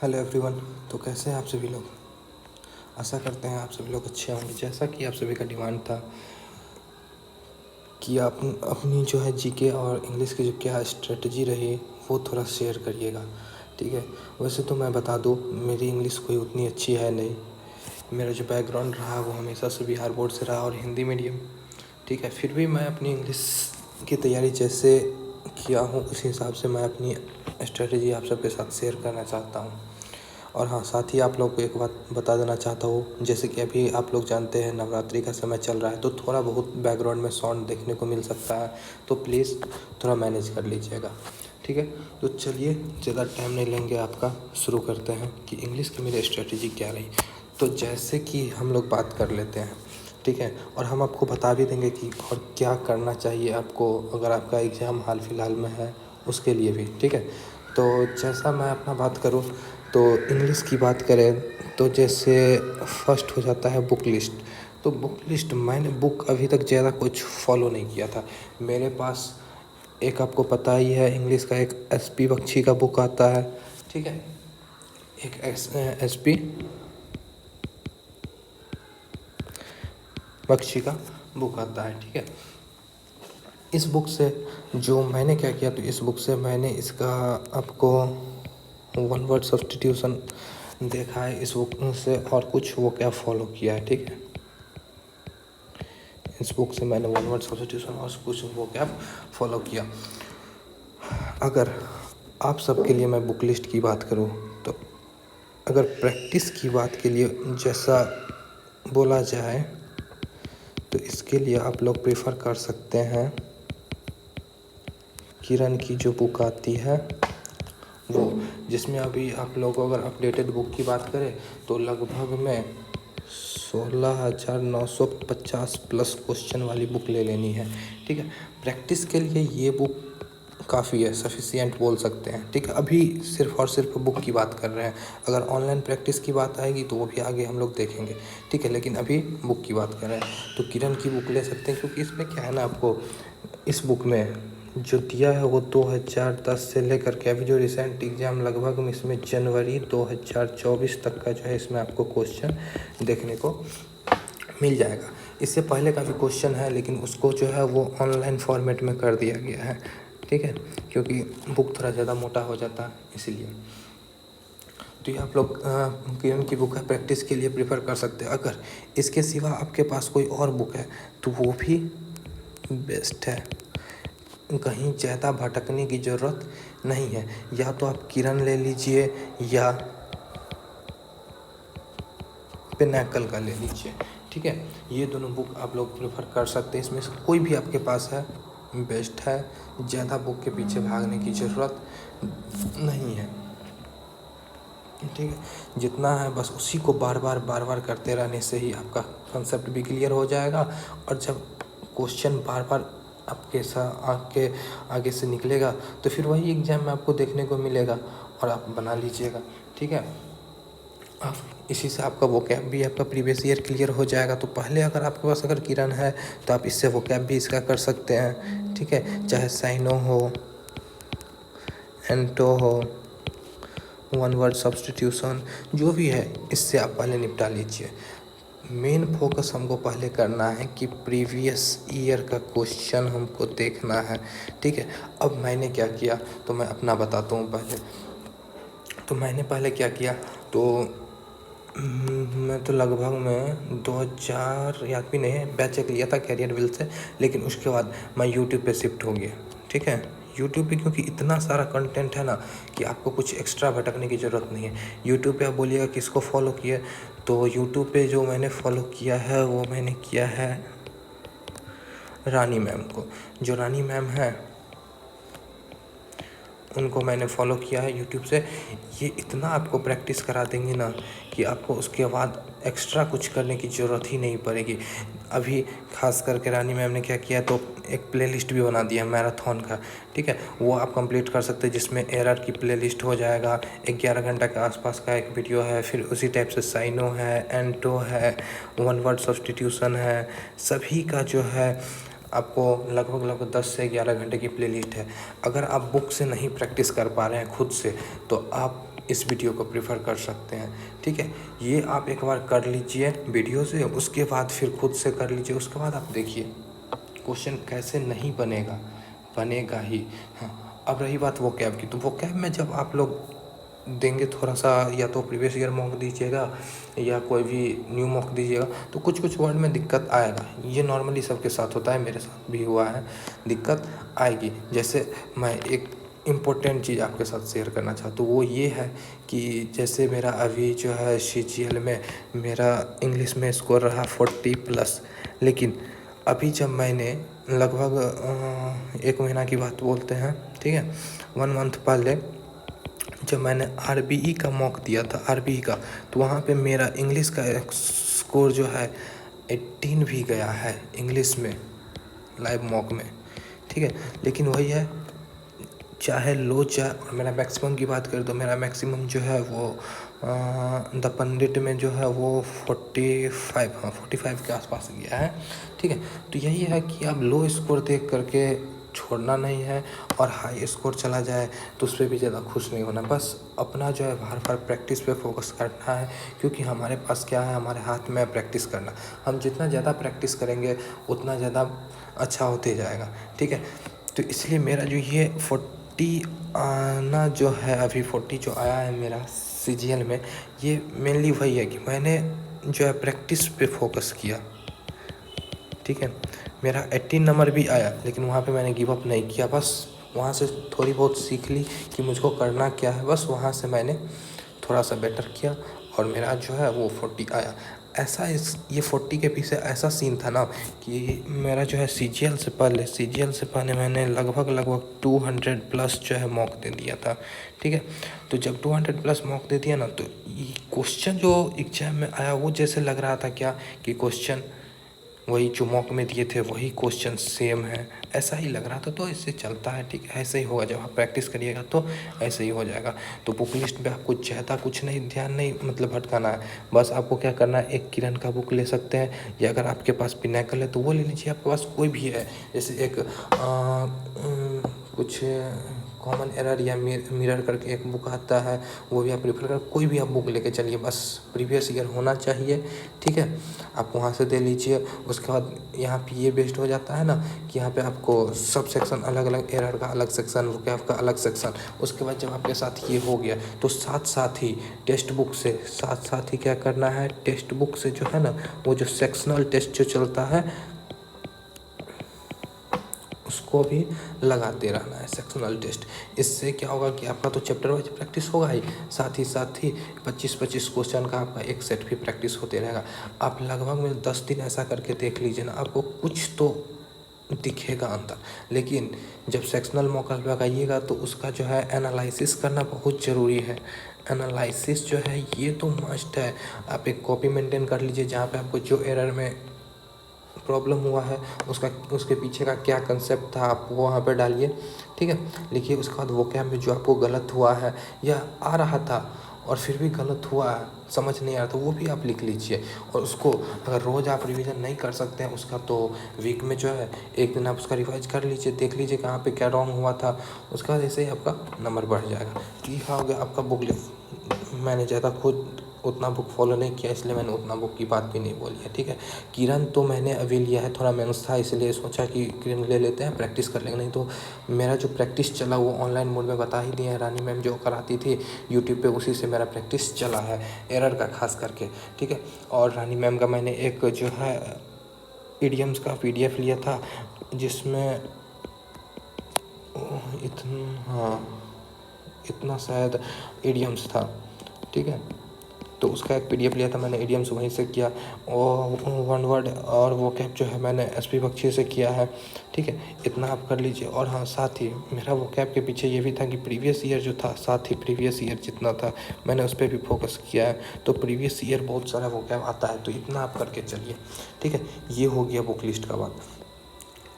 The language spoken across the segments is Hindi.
Hello everyone. तो कैसे हैं आप सभी लोग। आशा करते हैं आप सभी लोग अच्छे होंगे। जैसा कि आप सभी का डिमांड था कि आप अपनी जो है जीके और इंग्लिश की जो क्या स्ट्रेटजी रही वो थोड़ा शेयर करिएगा, ठीक है। वैसे तो मैं बता दूं, मेरी इंग्लिश कोई उतनी अच्छी है नहीं। मेरा जो बैकग्राउंड रहा वो हमेशा से बिहार बोर्ड से रहा और हिंदी मीडियम, ठीक है। फिर भी मैं अपनी इंग्लिश की तैयारी जैसे किया हूँ उस हिसाब से मैं अपनी स्ट्रेटजी आप सबके साथ शेयर करना चाहता हूँ। और हाँ, साथ ही आप लोग को एक बात बता देना चाहता हूँ, जैसे कि अभी आप लोग जानते हैं नवरात्रि का समय चल रहा है, तो थोड़ा बहुत बैकग्राउंड में साउंड देखने को मिल सकता है, तो प्लीज़ थोड़ा मैनेज कर लीजिएगा, ठीक है। तो चलिए, ज़्यादा टाइम नहीं लेंगे आपका, शुरू करते हैं कि इंग्लिश की मेरी स्ट्रेटजी क्या रही। तो जैसे कि हम लोग बात कर लेते हैं, ठीक है, और हम आपको बता भी देंगे कि और क्या करना चाहिए आपको अगर आपका एग्ज़ाम हाल फिलहाल में है उसके लिए भी, ठीक है। तो जैसा मैं अपना बात करूँ तो इंग्लिश की बात करें तो जैसे फर्स्ट हो जाता है बुक लिस्ट। तो बुक लिस्ट मैंने बुक अभी तक ज़्यादा कुछ फॉलो नहीं किया था। मेरे पास एक, आपको पता ही है, इंग्लिश का एक एसपी बख्शी का बुक आता है, ठीक है। एक एसपी बख्शी का बुक आता है, ठीक है। इस बुक से जो मैंने क्या किया, तो इस बुक से मैंने इसका आपको वन वर्ड सब्स्टिट्यूशन देखा है इस बुक से, और कुछ वो क्या फॉलो किया है, ठीक है। इस बुक से मैंने वन वर्ड सब्स्टिट्यूशन और कुछ वो क्या फॉलो किया। अगर आप सबके लिए मैं बुक लिस्ट की बात करूँ तो अगर प्रैक्टिस की बात के लिए जैसा बोला जाए तो इसके लिए आप लोग प्रेफर कर सकते हैं किरण की जो बुक आती है वो, जिसमें अभी आप लोग अगर अपडेटेड बुक की बात करें तो लगभग में 16,950 प्लस क्वेश्चन वाली बुक ले लेनी है, ठीक है। प्रैक्टिस के लिए ये बुक काफ़ी है, सफिशिएंट बोल सकते हैं, ठीक है। अभी सिर्फ और सिर्फ बुक की बात कर रहे हैं, अगर ऑनलाइन प्रैक्टिस की बात आएगी तो वो भी आगे हम लोग देखेंगे, ठीक है। लेकिन अभी बुक की बात कर रहे हैं तो किरण की बुक ले सकते हैं, क्योंकि इसमें क्या है ना, आपको इस बुक में जो दिया है वो 2010 से लेकर के अभी जो रिसेंट एग्ज़ाम लगभग में इसमें जनवरी 2024 तक का जो है इसमें आपको क्वेश्चन देखने को मिल जाएगा। इससे पहले का भी क्वेश्चन है लेकिन उसको जो है वो ऑनलाइन फॉर्मेट में कर दिया गया है, ठीक है, क्योंकि बुक थोड़ा ज़्यादा मोटा हो जाता है इसीलिए। तो ये आप लोग किरण की बुक है, प्रैक्टिस के लिए प्रेफर कर सकते हैं। अगर इसके सिवा आपके पास कोई और बुक है तो वो भी बेस्ट है, कहीं ज़्यादा भटकने की ज़रूरत नहीं है। या तो आप किरण ले लीजिए या पिनाकल का ले लीजिए, ठीक है। ये दोनों बुक आप लोग प्रेफर कर सकते हैं, इसमें से कोई भी आपके पास है बेस्ट है। ज़्यादा बुक के पीछे भागने की ज़रूरत नहीं है, ठीक है। जितना है बस उसी को बार बार करते रहने से ही आपका कंसेप्ट भी क्लियर हो जाएगा, और जब क्वेश्चन बार बार आपके साथ आगे से निकलेगा तो फिर वही एग्ज़ाम में आपको देखने को मिलेगा और आप बना लीजिएगा, ठीक है। आप इसी से आपका वोकैब भी आपका प्रीवियस ईयर क्लियर हो जाएगा। तो पहले अगर आपके पास अगर किरण है तो आप इससे वोकैब भी इसका कर सकते हैं, ठीक है। चाहे साइनो हो, एंटो हो, वन वर्ड सब्स्टिट्यूशन, जो भी है इससे आप पहले निपटा लीजिए। मेन फोकस हमको पहले करना है कि प्रीवियस ईयर का क्वेश्चन हमको देखना है, ठीक है। अब मैंने क्या किया तो मैं अपना बताता हूँ पहले। तो मैंने पहले क्या किया, तो मैं तो लगभग में 2000 याद भी नहीं है, बैच एक लिया था कैरियर विल से, लेकिन उसके बाद मैं यूट्यूब पे शिफ्ट हो गया, ठीक है। यूट्यूब पे क्योंकि इतना सारा कंटेंट है ना कि आपको कुछ एक्स्ट्रा भटकने की ज़रूरत नहीं है। यूट्यूब पे आप बोलिएगा किसको फॉलो किए, तो यूट्यूब पे जो मैंने फॉलो किया है वो मैंने किया है रानी मैम को। जो रानी मैम है उनको मैंने फॉलो किया है यूट्यूब से। ये इतना आपको प्रैक्टिस करा देंगे ना कि आपको उसके बाद एक्स्ट्रा कुछ करने की ज़रूरत ही नहीं पड़ेगी। अभी खास करके रानी मैम ने क्या किया, तो एक प्लेलिस्ट भी बना दिया मैराथन का, ठीक है। वो आप कंप्लीट कर सकते हैं, जिसमें एरर की प्लेलिस्ट हो जाएगा। 11 घंटा के आसपास का एक वीडियो है, फिर उसी टाइप से साइनो है, एंटो है, वन वर्ड सब्स्टिट्यूशन है, सभी का जो है आपको लगभग 10 से 11 घंटे की प्लेलिस्ट है। अगर आप बुक से नहीं प्रैक्टिस कर पा रहे हैं खुद से, तो आप इस वीडियो को प्रेफर कर सकते हैं। ठीक है, ये आप एक बार कर लीजिए वीडियो से, उसके बाद फिर खुद से कर लीजिए। उसके बाद आप देखिए क्वेश्चन कैसे नहीं बनेगा, बनेगा ही। हाँ, अब रही बात वोकैब की, तो वोकैब में जब आप लोग देंगे थोड़ा सा, या तो प्रीवियस ईयर मॉक दीजिएगा या कोई भी न्यू मॉक दीजिएगा, तो कुछ कुछ वर्ड में दिक्कत आएगा। ये नॉर्मली सबके साथ होता है, मेरे साथ भी हुआ है, दिक्कत आएगी। जैसे मैं एक इम्पोर्टेंट चीज़ आपके साथ शेयर करना चाहता हूँ, वो ये है कि जैसे मेरा अभी जो है CGL में मेरा इंग्लिश में स्कोर रहा 40+, लेकिन अभी जब मैंने लगभग 1 महीना की बात बोलते हैं, ठीक है, 1 मंथ पहले जब मैंने RBE का मॉक दिया था, RBE का, तो वहाँ पे मेरा इंग्लिश का स्कोर जो है 18 भी गया है इंग्लिश में, लाइव मॉक में। ठीक है, लेकिन वही है, चाहे लो चाहे, और मेरा मैक्सिमम की बात करें तो मेरा मैक्सिमम जो है वो द पंडित में जो है वो 45, हाँ 45 के आसपास गया है। ठीक है, तो यही है कि आप लो स्कोर देख करके छोड़ना नहीं है, और हाई स्कोर चला जाए तो उस पर भी ज़्यादा खुश नहीं होना। बस अपना जो है बार बार प्रैक्टिस पे फोकस करना है, क्योंकि हमारे पास क्या है, हमारे हाथ में प्रैक्टिस करना। हम जितना ज़्यादा प्रैक्टिस करेंगे उतना ज़्यादा अच्छा होते जाएगा। ठीक है, तो इसलिए मेरा जो ये 40 आना जो है, अभी 40 जो आया है मेरा CGL में, ये मेनली वही है कि मैंने जो है प्रैक्टिस पे फोकस किया। ठीक है, मेरा 18 नंबर भी आया, लेकिन वहाँ पे मैंने गिव अप नहीं किया। बस वहाँ से थोड़ी बहुत सीख ली कि मुझको करना क्या है, बस वहाँ से मैंने थोड़ा सा बेटर किया और मेरा जो है वो 40 आया। ऐसा ये 40 के पीछे ऐसा सीन था ना कि मेरा जो है CGL से पहले मैंने लगभग 200+ जो है मॉक दे दिया था। ठीक है, तो जब 200+ मॉक दे दिया ना, तो क्वेश्चन जो एग्जाम में आया वो जैसे लग रहा था क्या कि क्वेश्चन वही जो मॉक में दिए थे वही क्वेश्चन सेम है, ऐसा ही लग रहा था। तो इससे चलता है, ठीक है, ऐसे ही होगा। जब आप प्रैक्टिस करिएगा तो ऐसे ही हो जाएगा। तो बुक लिस्ट पे आपको ज़्यादा कुछ नहीं, ध्यान नहीं मतलब भटकाना है। बस आपको क्या करना है, एक किरण का बुक ले सकते हैं, या अगर आपके पास पिनाकल है तो वो ले लीजिए। आपके पास कोई भी है, जैसे एक कुछ कॉमन एरर या मिरर करके एक बुक आता है, वो भी आप प्रेफर कर, कोई भी आप बुक लेके चलिए, बस प्रीवियस ईयर होना चाहिए। ठीक है, आप वहाँ से दे लीजिए। उसके बाद यहाँ पे ये बेस्ट हो जाता है ना कि यहाँ पे आपको सब सेक्शन अलग अलग, एरर का अलग सेक्शन, वोकैब का अलग सेक्शन। उसके बाद जब आपके साथ ये हो गया तो साथ साथ ही टेक्स्ट बुक से क्या करना है, टेक्स्ट बुक से जो है ना वो जो सेक्शनल टेस्ट जो चलता है उसको भी लगाते रहना है, सेक्शनल टेस्ट। इससे क्या होगा कि आपका तो चैप्टर वाइज प्रैक्टिस होगा ही, साथ ही 25-25 क्वेश्चन का आपका एक सेट भी प्रैक्टिस होते रहेगा। आप लगभग में 10 दिन ऐसा करके देख लीजिए ना, आपको कुछ तो दिखेगा अंतर। लेकिन जब सेक्शनल मॉकल पे आइएगा तो उसका जो है एनालिसिस करना बहुत ज़रूरी है। एनालिसिस जो है ये तो मस्ट है। आप एक कॉपी मेंटेन कर लीजिए जहाँ पे आपको जो एरर में प्रॉब्लम हुआ है उसके पीछे का क्या कंसेप्ट था, आप वो वहाँ पे डालिए। ठीक है, लिखिए। उसके बाद वोकैब में जो आपको गलत हुआ है या आ रहा था और फिर भी गलत हुआ है, समझ नहीं आ रहा, तो वो भी आप लिख लीजिए। और उसको अगर रोज़ आप रिवीजन नहीं कर सकते हैं उसका, तो वीक में जो है एक दिन आप उसका रिवाइज कर लीजिए, देख लीजिए कहाँ पे क्या रॉन्ग हुआ था। उसके बाद ऐसे ही आपका नंबर बढ़ जाएगा। तो ये हो गया आपका बुक लिस्ट। मैंने ज़्यादा खुद उतना बुक फॉलो नहीं किया, इसलिए मैंने उतना बुक की बात भी नहीं बोली है। ठीक है, किरण तो मैंने अभी लिया है, थोड़ा मेहनत था इसलिए सोचा कि किरण ले लेते हैं, प्रैक्टिस कर लेंगे। नहीं तो मेरा जो प्रैक्टिस चला वो ऑनलाइन मोड में बता ही दिए हैं, रानी मैम जो कराती थी यूट्यूब पे, उसी से मेरा प्रैक्टिस चला है एरर का खास करके। ठीक है, और रानी मैम का मैंने एक जो है इडियम्स का PDF लिया था जिसमें इतना शायद इडियम्स था। ठीक है, तो उसका एक PDF लिया था मैंने, इडियम्स वहीं से किया, और 1 वर्ड और वोकैब जो है मैंने SP बख्शी से किया है। ठीक है, इतना आप कर लीजिए। और हाँ, साथ ही मेरा वोकैब के पीछे ये भी था कि प्रीवियस ईयर जो था, साथ ही प्रीवियस ईयर जितना था मैंने उस पर भी फोकस किया है। तो प्रीवियस ईयर बहुत सारा वोकैब आता है, तो इतना आप करके चलिए। ठीक है, ये हो गया बुक लिस्ट का बात।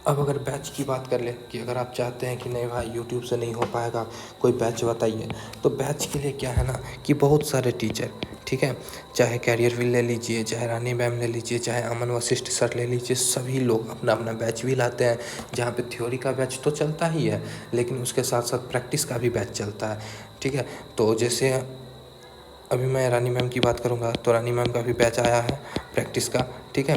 अब अगर बैच की बात कर ले कि अगर आप चाहते हैं कि नहीं भाई यूट्यूब से नहीं हो पाएगा, कोई बैच बताइए, तो बैच के लिए क्या है ना कि बहुत सारे टीचर, ठीक है, चाहे कैरियर विल ले लीजिए, चाहे रानी मैम ले लीजिए, चाहे अमन वशिष्ठ सर ले लीजिए, सभी लोग अपना अपना बैच भी लाते हैं, जहाँ पे थ्योरी का बैच तो चलता ही है, लेकिन उसके साथ साथ प्रैक्टिस का भी बैच चलता है। ठीक है, तो जैसे अभी मैं रानी मैम की बात करूँगा तो रानी मैम का भी बैच आया है प्रैक्टिस का, ठीक है।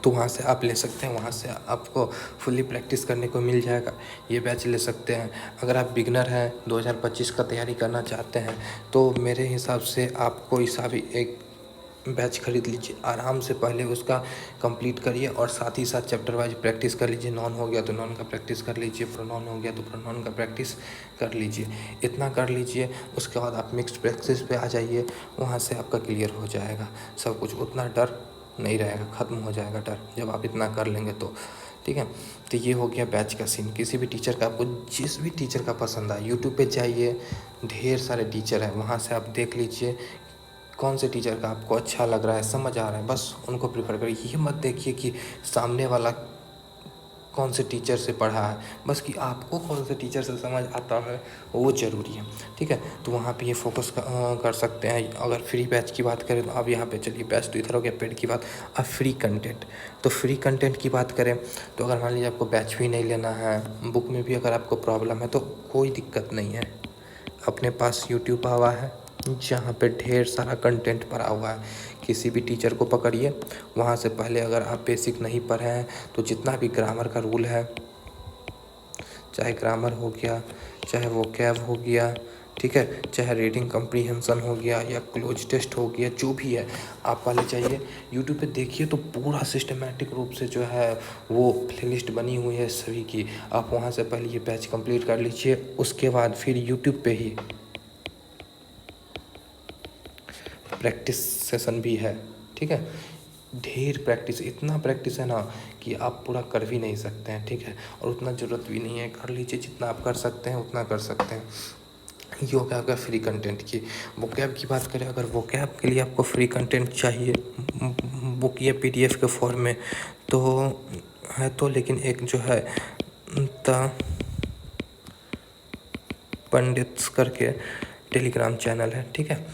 तो वहाँ से आप ले सकते हैं, वहाँ से आपको फुल्ली प्रैक्टिस करने को मिल जाएगा। ये बैच ले सकते हैं। अगर आप बिगनर हैं, 2025 का तैयारी करना चाहते हैं, तो मेरे हिसाब से आपको ऐसा भी एक बैच खरीद लीजिए। आराम से पहले उसका कंप्लीट करिए और साथ ही साथ चैप्टर वाइज प्रैक्टिस कर लीजिए। नॉन हो गया तो नॉन का प्रैक्टिस कर लीजिए, प्रोनाउन हो गया तो प्रोनाउन का प्रैक्टिस कर लीजिए। इतना कर लीजिए, उसके बाद आप मिक्स्ड प्रैक्टिस पे आ जाइए। वहाँ से आपका क्लियर हो जाएगा सब कुछ। उतना डर नहीं रहेगा, ख़त्म हो जाएगा डर जब आप इतना कर लेंगे तो, ठीक है। तो ये हो गया बैच का सीन। किसी भी टीचर का, आपको जिस भी टीचर का पसंद आए, यूट्यूब पे जाइए, ढेर सारे टीचर हैं, वहाँ से आप देख लीजिए कौन से टीचर का आपको अच्छा लग रहा है, समझ आ रहा है, बस उनको प्रेफर करिए। ये मत देखिए कि सामने वाला कौन से टीचर से पढ़ा है, बस कि आपको कौन से टीचर से समझ आता है वो ज़रूरी है, ठीक है। तो वहाँ पे ये फोकस कर सकते हैं। अगर फ्री बैच की बात करें तो आप यहाँ पे चलिए, बैच तो इधर हो गया, पेड की बात। अब फ्री कंटेंट, तो फ्री कंटेंट की बात करें तो अगर मान लीजिए आपको बैच भी नहीं लेना है, बुक में भी अगर आपको प्रॉब्लम है तो कोई दिक्कत नहीं है। अपने पास यूट्यूब आवा है जहाँ पे ढेर सारा कंटेंट पड़ा हुआ है। किसी भी टीचर को पकड़िए, वहाँ से पहले अगर आप बेसिक नहीं पढ़े हैं तो जितना भी ग्रामर का रूल है, चाहे ग्रामर हो गया, चाहे वोकैब हो गया, ठीक है, चाहे रीडिंग कम्प्रीहेंशन हो गया या क्लोज टेस्ट हो गया, जो भी है आप पहले चाहिए यूट्यूब पे देखिए। तो पूरा सिस्टमेटिक रूप से जो है वो प्लेलिस्ट बनी हुई है सभी की। आप वहाँ से पहले ये बैच कंप्लीट कर लीजिए, उसके बाद फिर यूट्यूब पे ही प्रैक्टिस सेशन भी है, ठीक है। ढेर प्रैक्टिस, इतना प्रैक्टिस है ना कि आप पूरा कर भी नहीं सकते हैं, ठीक है। और उतना ज़रूरत भी नहीं है, कर लीजिए जितना आप कर सकते हैं उतना कर सकते हैं। ये हो गया आपका फ्री कंटेंट की। वोकैब की बात करें, अगर वोकैब के लिए आपको फ्री कंटेंट चाहिए बुक या PDF के फॉर्म में तो है, तो लेकिन एक जो है द पंडित्स करके टेलीग्राम चैनल है, ठीक है,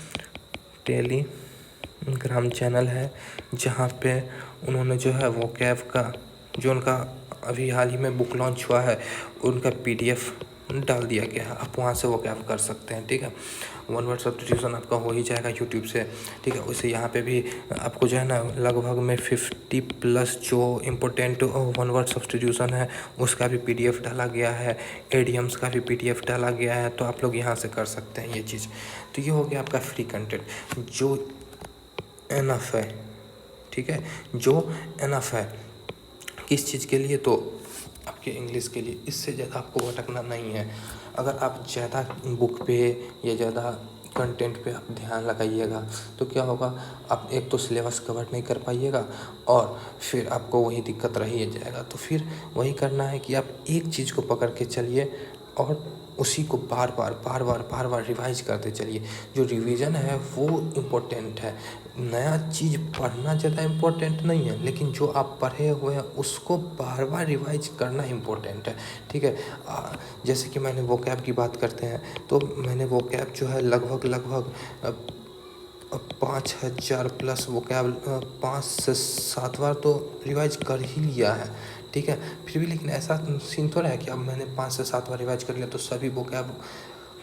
टेलीग्राम चैनल है, जहाँ पे उन्होंने जो है वोकैब का, जो उनका अभी हाल ही में बुक लॉन्च हुआ है, उनका PDF डाल दिया गया है। आप वहाँ से वोकैब कर सकते हैं, ठीक है। 1 वर्ड सब्स्टिट्यूशन आपका हो ही जाएगा यूट्यूब से, ठीक है। उसे यहाँ पे भी आपको जो है ना लगभग में 50+ जो इम्पोर्टेंट 1 वर्ड सब्स्टिट्यूशन है उसका भी PDF डाला गया है, एडियम्स का भी PDF डाला गया है। तो आप लोग यहाँ से कर सकते हैं ये चीज़। तो ये हो गया आपका फ्री कंटेंट जो एनफ है, ठीक है, जो एनफ है किस चीज़ के लिए, तो आपके इंग्लिश के लिए। इससे ज़्यादा आपको भटकना नहीं है। अगर आप ज़्यादा बुक पे या ज़्यादा कंटेंट पे आप ध्यान लगाइएगा तो क्या होगा, आप एक तो सिलेबस कवर नहीं कर पाइएगा और फिर आपको वही दिक्कत रह ही जाएगा। तो फिर वही करना है कि आप एक चीज़ को पकड़ के चलिए और उसी को बार बार रिवाइज करते चलिए। जो रिवीजन है वो इम्पोर्टेंट है, नया चीज़ पढ़ना ज़्यादा इम्पोर्टेंट नहीं है, लेकिन जो आप पढ़े हुए हैं उसको बार बार रिवाइज करना इम्पोर्टेंट है, ठीक है। जैसे कि मैंने वोकैब की बात करते हैं तो मैंने वोकैब जो है लगभग 5000+ वोकैब 5 से 7 बार तो रिवाइज कर ही लिया है, ठीक है। फिर भी लेकिन ऐसा सीन थोड़ा है कि अब मैंने 5 से 7 बार रिवाइज कर लिया तो सभी वोकैब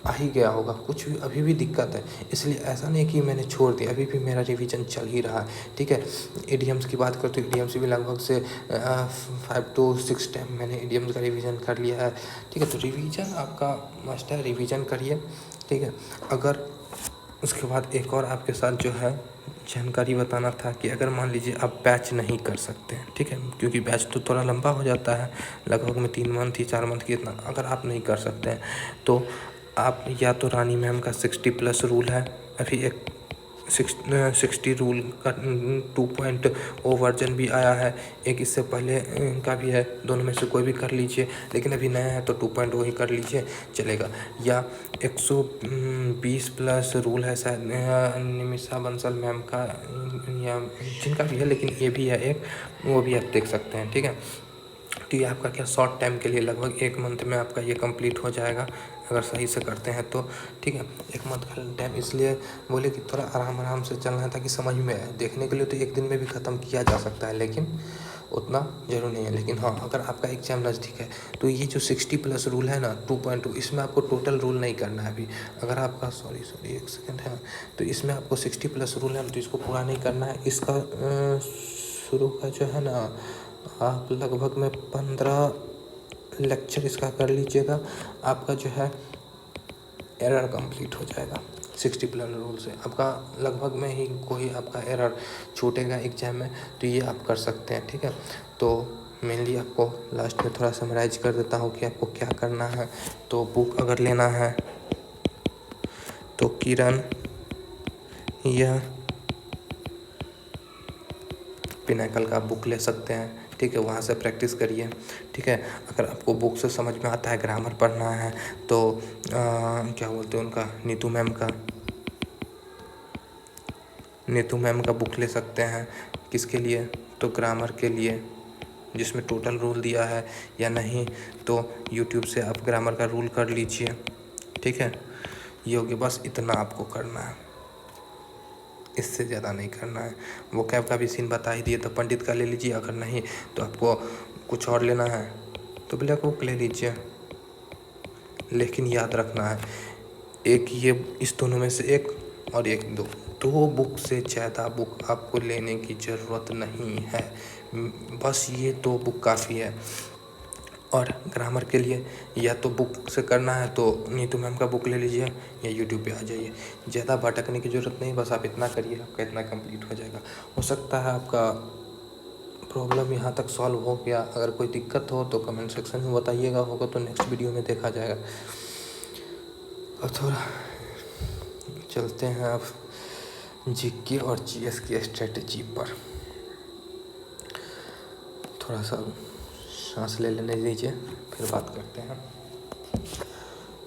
आ ही गया होगा, कुछ भी अभी भी दिक्कत है। इसलिए ऐसा नहीं कि मैंने छोड़ दिया, अभी भी मेरा रिवीजन चल ही रहा है, ठीक है। एडियम्स की बात करते तो एडियम्स भी लगभग से 5 to 6 टाइम मैंने एडियम्स का रिवीजन कर लिया है, ठीक है। तो रिवीजन आपका मस्ट है, रिवीजन करिए, ठीक है। अगर उसके बाद एक और आपके साथ जो है जानकारी बताना था कि अगर मान लीजिए आप बैच नहीं कर सकते हैं, ठीक है, क्योंकि बैच तो थोड़ा लंबा हो जाता है, लगभग में 3 मंथ या 4 मंथ की, इतना अगर आप नहीं कर सकते हैं तो आप या तो रानी मैम का 60+ रूल है, अभी एक 60 रूल का 2.0 वर्जन भी आया है, एक इससे पहले का भी है, दोनों में से कोई भी कर लीजिए। लेकिन अभी नया है तो 2.0 ही कर लीजिए, चलेगा। या 120+ रूल है शायद निमिषा बंसल मैम का या जिनका भी है, लेकिन ये भी है एक, वो भी आप देख सकते हैं, ठीक है। तो ये आपका क्या शॉर्ट टाइम के लिए लगभग 1 मंथ में आपका ये कंप्लीट हो जाएगा अगर सही से करते हैं तो, ठीक है। 1 मंथ का टाइम इसलिए बोले कि थोड़ा आराम से चलना है ताकि समझ में आए। देखने के लिए तो 1 दिन में भी ख़त्म किया जा सकता है, लेकिन उतना ज़रूरी नहीं है। लेकिन हाँ, अगर आपका एग्ज़ाम नज़दीक है तो ये जो 60+ रूल है ना 2.2, इसमें आपको टोटल रूल नहीं करना है अभी। अगर आपका सॉरी एक सेकेंड है, तो इसमें आपको 60+ रूल है तो इसको पूरा नहीं करना है। इसका शुरू का जो है ना, आप लगभग में 15 लेक्चर इसका कर लीजिएगा, आपका जो है एरर कंप्लीट हो जाएगा। 60+ रूल से आपका लगभग में ही कोई आपका एरर छूटेगा एग्जाम में, तो ये आप कर सकते हैं। ठीक है, तो मेनली आपको लास्ट में थोड़ा समराइज कर देता हूँ कि आपको क्या करना है। तो बुक अगर लेना है तो किरण या पिनाकल का बुक ले सकते हैं। ठीक है, वहाँ से प्रैक्टिस करिए। ठीक है, अगर आपको बुक से समझ में आता है, ग्रामर पढ़ना है तो क्या बोलते हैं उनका, नीतू मैम का बुक ले सकते हैं। किसके लिए, तो ग्रामर के लिए, जिसमें टोटल रूल दिया है। या नहीं तो यूट्यूब से आप ग्रामर का रूल कर लीजिए। ठीक है, ये हो गया, बस इतना आपको करना है, इससे ज़्यादा नहीं करना है। वो कैब का भी सीन बता ही दिए, तो पंडित का ले लीजिए। अगर नहीं तो आपको कुछ और लेना है तो ब्लैक बुक ले लीजिए। लेकिन याद रखना है, एक ये इस दोनों में से एक और एक दो बुक से ज़्यादा बुक आपको लेने की ज़रूरत नहीं है। बस ये 2 बुक काफ़ी है। और ग्रामर के लिए या तो बुक से करना है तो नीतू मैम का बुक ले लीजिए या यूट्यूब पे आ जाइए। ज़्यादा भटकने की ज़रूरत नहीं, बस आप इतना करिए, आपका इतना कंप्लीट हो जाएगा। हो सकता है आपका प्रॉब्लम यहाँ तक सॉल्व हो गया। अगर कोई दिक्कत हो तो कमेंट सेक्शन में बताइएगा, होगा तो नेक्स्ट वीडियो में देखा जाएगा। अब थोड़ा चलते हैं अब जीके और जीएस की स्ट्रेटजी पर। थोड़ा सा सांस ले लेने दीजिए, फिर बात करते हैं।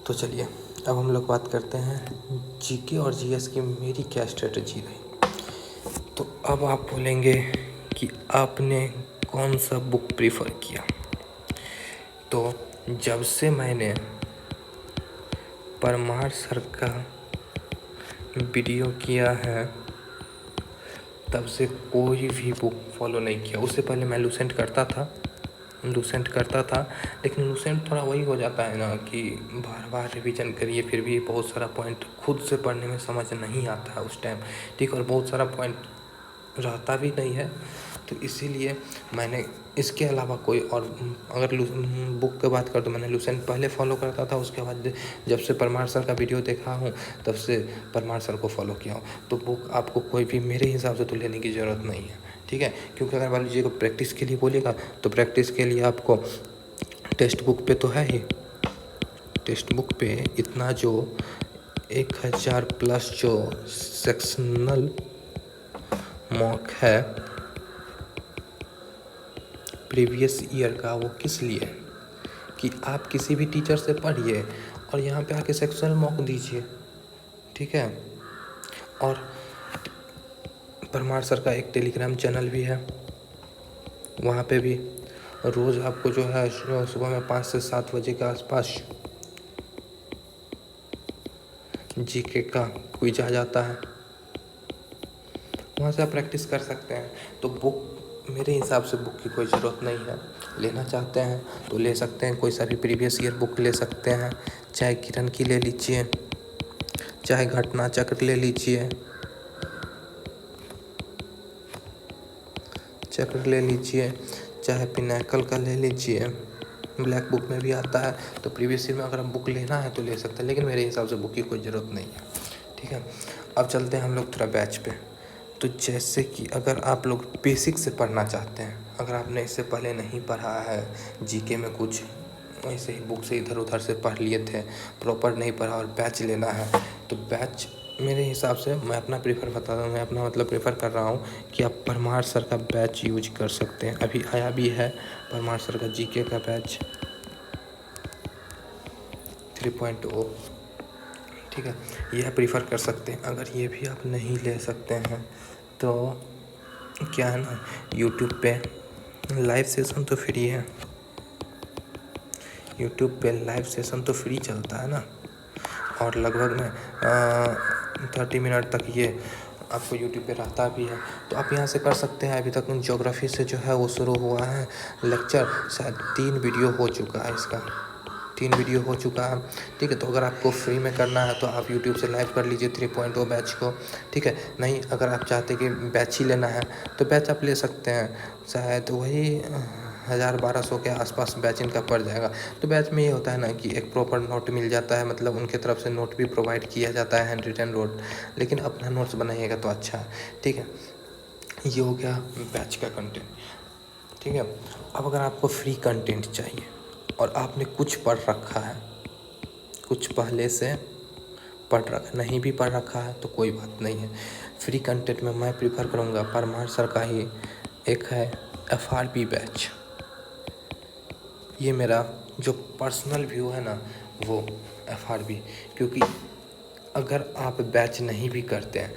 तो चलिए अब हम लोग बात करते हैं जीके और जीएस की मेरी क्या स्ट्रेटजी रही। तो अब आप बोलेंगे कि आपने कौन सा बुक प्रीफर किया। तो जब से मैंने परमार सर का वीडियो किया है तब से कोई भी बुक फॉलो नहीं किया। उससे पहले मैं लूसेंट करता था, लेकिन लूसेंट थोड़ा वही हो जाता है ना कि बार बार रिवीजन करिए, फिर भी बहुत सारा पॉइंट खुद से पढ़ने में समझ नहीं आता है उस टाइम। ठीक, और बहुत सारा पॉइंट रहता भी नहीं है, तो इसीलिए मैंने इसके अलावा कोई और, अगर बुक की बात करूँ तो मैंने लूसेंट पहले फॉलो करता था। उसके बाद जब से परमार सर का वीडियो देखा हूँ तब से परमार सर को फॉलो किया हूँ। तो बुक आपको कोई भी मेरे हिसाब से तो लेने की ज़रूरत नहीं है। ठीक है, क्योंकि अगर मान लीजिए प्रैक्टिस के लिए बोलिएगा तो प्रैक्टिस के लिए आपको टेक्स्ट बुक पे तो है ही, टेक्स्ट बुक पे इतना जो 1000+ जो सेक्शनल मॉक है प्रीवियस ईयर का, वो किस लिए, कि आप किसी भी टीचर से पढ़िए और यहाँ पे आके सेक्शनल मॉक दीजिए। ठीक है, और परमार सर का एक टेलीग्राम चैनल भी है, वहाँ पे भी रोज़ आपको जो है सुबह में 5 से 7 बजे के आसपास जीके का क्विज आ जाता है, वहाँ से आप प्रैक्टिस कर सकते हैं। तो बुक मेरे हिसाब से बुक की कोई ज़रूरत नहीं है। लेना चाहते हैं तो ले सकते हैं, कोई सा भी प्रीवियस ईयर बुक ले सकते हैं, चाहे किरण की ले लीजिए, चाहे घटना चक्र ले लीजिए, चाहे पिनाकल का ले लीजिए, ब्लैक बुक में भी आता है। तो प्रीवियस ईयर में अगर हम बुक लेना है तो ले सकते हैं, लेकिन मेरे हिसाब से बुक की कोई ज़रूरत नहीं है। ठीक है, अब चलते हैं हम लोग थोड़ा बैच पे। तो जैसे कि अगर आप लोग बेसिक से पढ़ना चाहते हैं, अगर आपने इससे पहले नहीं पढ़ा है, जीके में कुछ ऐसे ही बुक से इधर उधर से पढ़ लिए थे, प्रॉपर नहीं पढ़ा और बैच लेना है, तो बैच मेरे हिसाब से, मैं अपना प्रेफर बताता हूँ, मैं अपना मतलब प्रेफर कर रहा हूँ कि आप परमार सर का बैच यूज कर सकते हैं। अभी आया भी है परमार सर का जीके का बैच 3.0। ठीक है, यह प्रीफर कर सकते हैं। अगर ये भी आप नहीं ले सकते हैं तो क्या है ना, यूट्यूब पे लाइव सेशन तो फ्री है, यूट्यूब पे लाइव सेशन तो फ्री चलता है ना, और लगभग में 30 मिनट तक ये आपको यूट्यूब पे रहता भी है, तो आप यहाँ से कर सकते हैं। अभी तक ज्योग्राफी से जो है वो शुरू हुआ है लेक्चर, शायद 3 वीडियो हो चुका है इसका, 3 वीडियो हो चुका है, ठीक है। तो अगर आपको फ्री में करना है तो आप यूट्यूब से लाइव कर लीजिए 3.0 बैच को, ठीक है। नहीं, अगर आप चाहते कि बैच ही लेना है तो बैच आप ले सकते हैं, शायद वही 1000-1200 के आसपास बैच इनका पड़ जाएगा। तो बैच में ये होता है ना कि एक प्रॉपर नोट मिल जाता है, मतलब उनके तरफ से नोट भी प्रोवाइड किया जाता है, हैंड रिटन नोट, लेकिन अपना नोट्स बनाइएगा तो अच्छा है, ठीक है। ये हो गया बैच का कंटेंट, ठीक है। अब अगर आपको फ्री कंटेंट चाहिए और आपने कुछ पढ़ रखा है, कुछ पहले से पढ़ रखा, नहीं भी पढ़ रखा है तो कोई बात नहीं है। फ्री कंटेंट में मैं प्रीफर करूँगा परमार सर का ही एक है FRB बैच। ये मेरा जो पर्सनल व्यू है ना वो FRB, क्योंकि अगर आप बैच नहीं भी करते हैं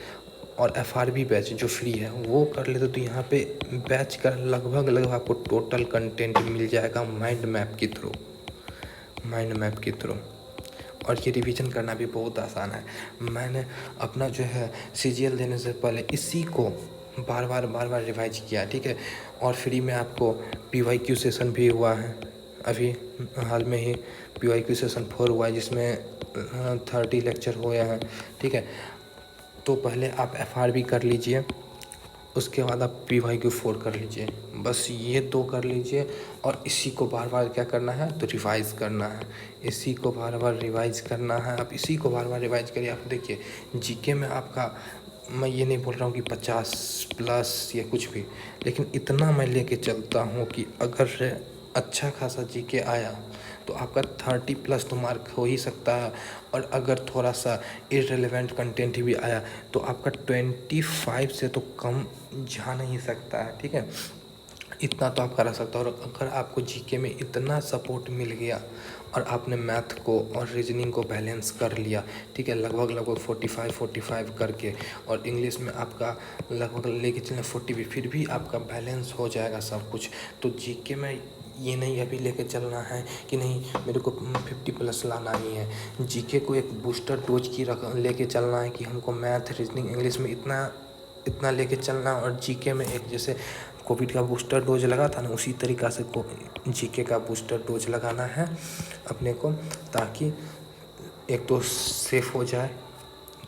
और FRB बैच जो फ्री है वो कर लेते तो यहाँ पे बैच का लगभग आपको टोटल कंटेंट मिल जाएगा माइंड मैप के थ्रू। और ये रिवीजन करना भी बहुत आसान है। मैंने अपना जो है CGL देने से पहले इसी को बार बार रिवाइज किया, ठीक है। और फ्री में आपको PYQ सेशन भी हुआ है, अभी हाल में ही PYQ सेशन 4 हुआ है जिसमें 30 लेक्चर हुए हैं, ठीक है। तो पहले आप FRB कर लीजिए, उसके बाद आप PYQ 4 कर लीजिए, बस ये 2 कर लीजिए। और इसी को बार बार क्या करना है तो रिवाइज़ करना है, इसी को बार बार रिवाइज़ करना है। आप इसी को बार बार रिवाइज़ करिए। आप देखिए GK में आपका, मैं ये नहीं बोल रहा हूँ कि 50+ या कुछ भी, लेकिन इतना मैं लेके चलता हूँ कि अगर अच्छा खासा GK आया तो आपका 30+ तो मार्क हो ही सकता है। और अगर थोड़ा सा इररिलेवेंट कंटेंट भी आया तो आपका 25 से तो कम जा नहीं सकता है, ठीक है। इतना तो आप करा सकते हो। और अगर आपको GK में इतना सपोर्ट मिल गया और आपने मैथ को और रीजनिंग को बैलेंस कर लिया, ठीक है, लगभग 45 करके, और इंग्लिश में आपका लगभग लेके चलें 40 भी, फिर भी आपका बैलेंस हो जाएगा सब कुछ। तो GK में ये नहीं अभी लेके चलना है कि नहीं मेरे को 50+ लाना ही है। GK को एक बूस्टर डोज की लेके चलना है कि हमको मैथ रीजनिंग इंग्लिश में इतना लेके चलना है। और GK में एक जैसे कोविड का बूस्टर डोज लगा था ना, उसी तरीक़ा से GK का बूस्टर डोज लगाना है अपने को, ताकि एक तो सेफ़ हो जाए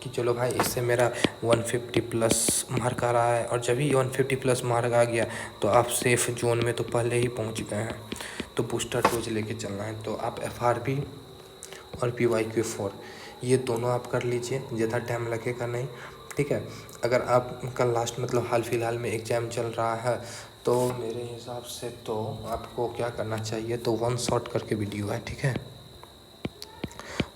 कि चलो भाई इससे मेरा 150+ मार्क आ रहा है। और जब ही 150+ मार्क आ गया तो आप सेफ़ जोन में तो पहले ही पहुंच गए हैं। तो बूस्टर डोज लेके चलना है, तो आप FRB और PYQ 4 ये दोनों आप कर लीजिए, ज़्यादा टाइम लगेगा नहीं, ठीक है। अगर आपका लास्ट मतलब हाल फिलहाल में एग्ज़ाम चल रहा है तो मेरे हिसाब से तो आपको क्या करना चाहिए, तो 1 शॉट करके वीडियो है, ठीक है।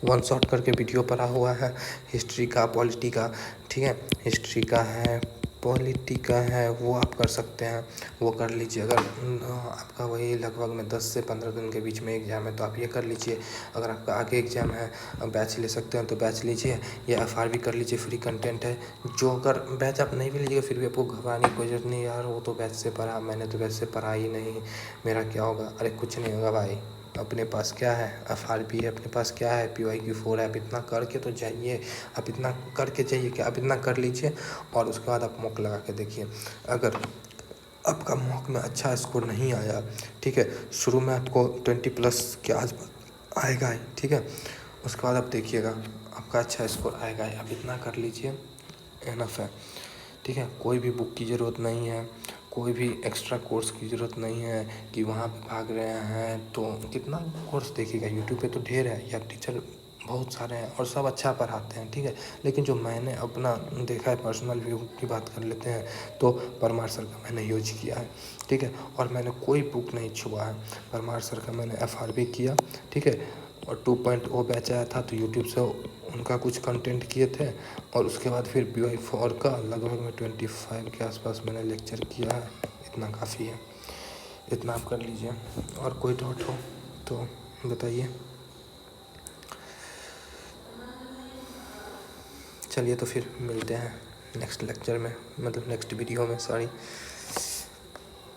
1 शॉट करके वीडियो पड़ा हुआ है, हिस्ट्री का, पॉलिटी का, ठीक है। हिस्ट्री का है, पॉलिटी का है, वो आप कर सकते हैं, वो कर लीजिए। अगर आपका वही लगभग में 10 से 15 दिन के बीच में एग्ज़ाम है तो आप ये कर लीजिए। अगर आपका आगे एग्ज़ाम है, बैच ले सकते हैं तो बैच लीजिए, या FRB कर लीजिए, फ्री कंटेंट है। जो अगर बैच आप नहीं भी लीजिएगा फिर भी आपको घबराने की कोई ज़रूरत नहीं, यार वो तो बैच से पढ़ा, मैंने तो बैच से पढ़ा ही नहीं, मेरा क्या होगा। अरे कुछ नहीं होगा भाई, अपने पास क्या है, FRB है, अपने पास क्या है, PYQ 4 है। आप इतना करके तो जाइए, आप इतना करके जाइए कि आप इतना कर लीजिए और उसके बाद आप मॉक लगा के देखिए। अगर आपका मॉक में अच्छा स्कोर नहीं आया, ठीक है, शुरू में आपको 20+ के आसपास आएगा ही, ठीक है। उसके बाद आप देखिएगा आपका अच्छा स्कोर आएगा ही। आप इतना कर लीजिए, इनफ है, ठीक है। कोई भी बुक की ज़रूरत नहीं है, कोई भी एक्स्ट्रा कोर्स की ज़रूरत नहीं है कि वहाँ पे भाग रहे हैं। तो कितना कोर्स देखिएगा, यूट्यूब पे तो ढेर है, या टीचर बहुत सारे हैं और सब अच्छा पढ़ाते हैं, ठीक है। लेकिन जो मैंने अपना देखा है, पर्सनल व्यू की बात कर लेते हैं, तो परमार सर का मैंने यूज किया है, ठीक है। और मैंने कोई बुक नहीं छुआ है, परमार सर का मैंने FRB किया, ठीक है। और 2.0 बैच आया था तो यूट्यूब से उनका कुछ कंटेंट किए थे। और उसके बाद फिर PY4 का लगभग में 25 के आसपास मैंने लेक्चर किया है। इतना काफ़ी है, इतना आप कर लीजिए। और कोई डाउट हो तो बताइए। चलिए तो फिर मिलते हैं नेक्स्ट लेक्चर में, मतलब नेक्स्ट वीडियो में, सॉरी।